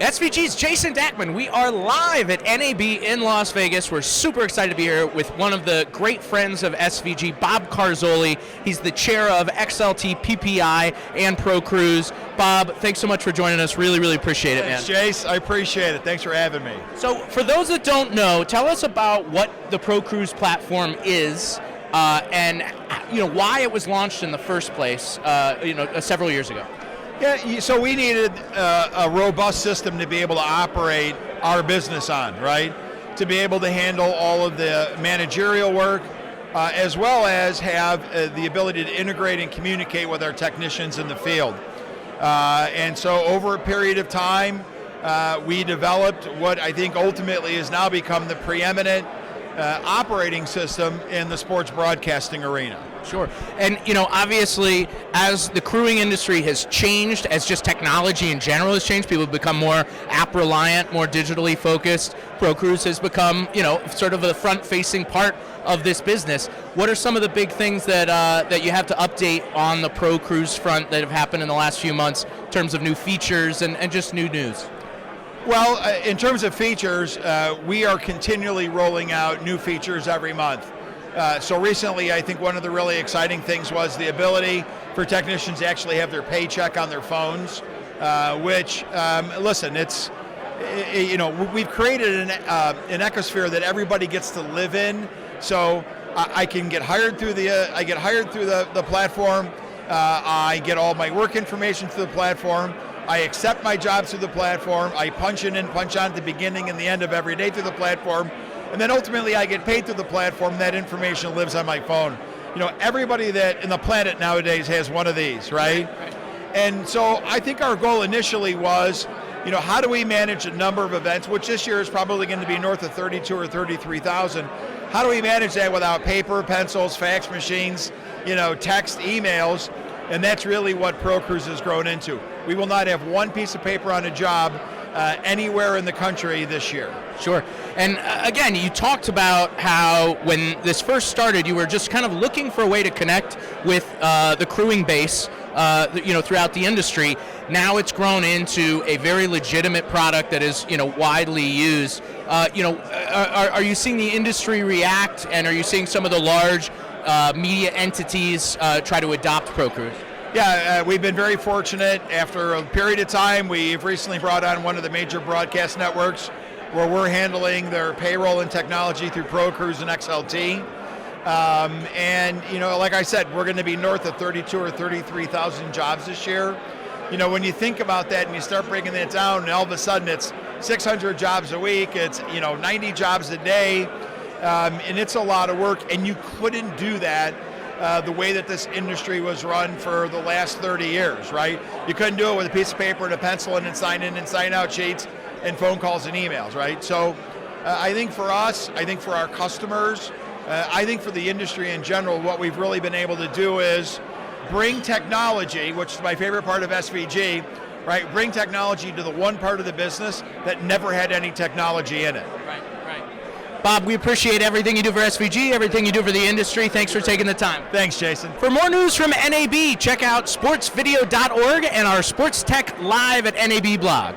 SVG's Jason Dackman. We are live at NAB in Las Vegas. We're super excited to be here with one of the great friends of SVG, Bob Carzoli. He's the chair of XLT, PPI, and ProCrewz. Bob, thanks so much for joining us. Really, really appreciate it, man. Thanks, Jace. I appreciate it. Thanks for having me. So, for those that don't know, tell us about what the ProCrewz platform is, and why it was launched in the first place. Several years ago. Yeah, so we needed a robust system to be able to operate our business on, right? To be able to handle all of the managerial work, as well as have the ability to integrate and communicate with our technicians in the field. And so over a period of time, we developed what I think ultimately has now become the preeminent operating system in the sports broadcasting arena. Sure. And, obviously, as the crewing industry has changed, as just technology in general has changed, people have become more app-reliant, more digitally focused. ProCrewz has become, sort of a front-facing part of this business. What are some of the big things that you have to update on the ProCrewz front that have happened in the last few months in terms of new features and just new news? Well, in terms of features, we are continually rolling out new features every month. So recently, I think one of the really exciting things was the ability for technicians to actually have their paycheck on their phones, which, listen, it's, we've created an ecosphere that everybody gets to live in. So I can get hired through the platform. I get all my work information through the platform. I accept my jobs through the platform. I punch in and punch out at the beginning and the end of every day through the platform. And then ultimately I get paid through the platform. That information lives on my phone. Everybody that in the planet nowadays has one of these, right? And so I think our goal initially was, how do we manage a number of events, which this year is probably going to be north of 32 or 33,000. How do we manage that without paper, pencils, fax machines, text, emails? And that's really what ProCrewz has grown into. We will not have one piece of paper on a job anywhere in the country this year. Sure. And again, you talked about how when this first started, you were just kind of looking for a way to connect with the crewing base, throughout the industry. Now it's grown into a very legitimate product that is, widely used. Are you seeing the industry react, and are you seeing some of the large media entities try to adopt ProCrewz? Yeah, we've been very fortunate. After a period of time, we've recently brought on one of the major broadcast networks where we're handling their payroll and technology through ProCrewz and XLT. Like I said, we're going to be north of 32 or 33,000 jobs this year. When you think about that and you start breaking that down, and all of a sudden it's 600 jobs a week, it's 90 jobs a day, and it's a lot of work, and you couldn't do that the way that this industry was run for the last 30 years, right? You couldn't do it with a piece of paper and a pencil and then sign in and sign out sheets and phone calls and emails, right? So I think for us, I think for our customers, I think for the industry in general, what we've really been able to do is bring technology, which is my favorite part of SVG, right? Bring technology to the one part of the business that never had any technology in it. Right. Bob, we appreciate everything you do for SVG, everything you do for the industry. Thanks for taking the time. Thanks, Jason. For more news from NAB, check out sportsvideo.org and our Sports Tech Live at NAB blog.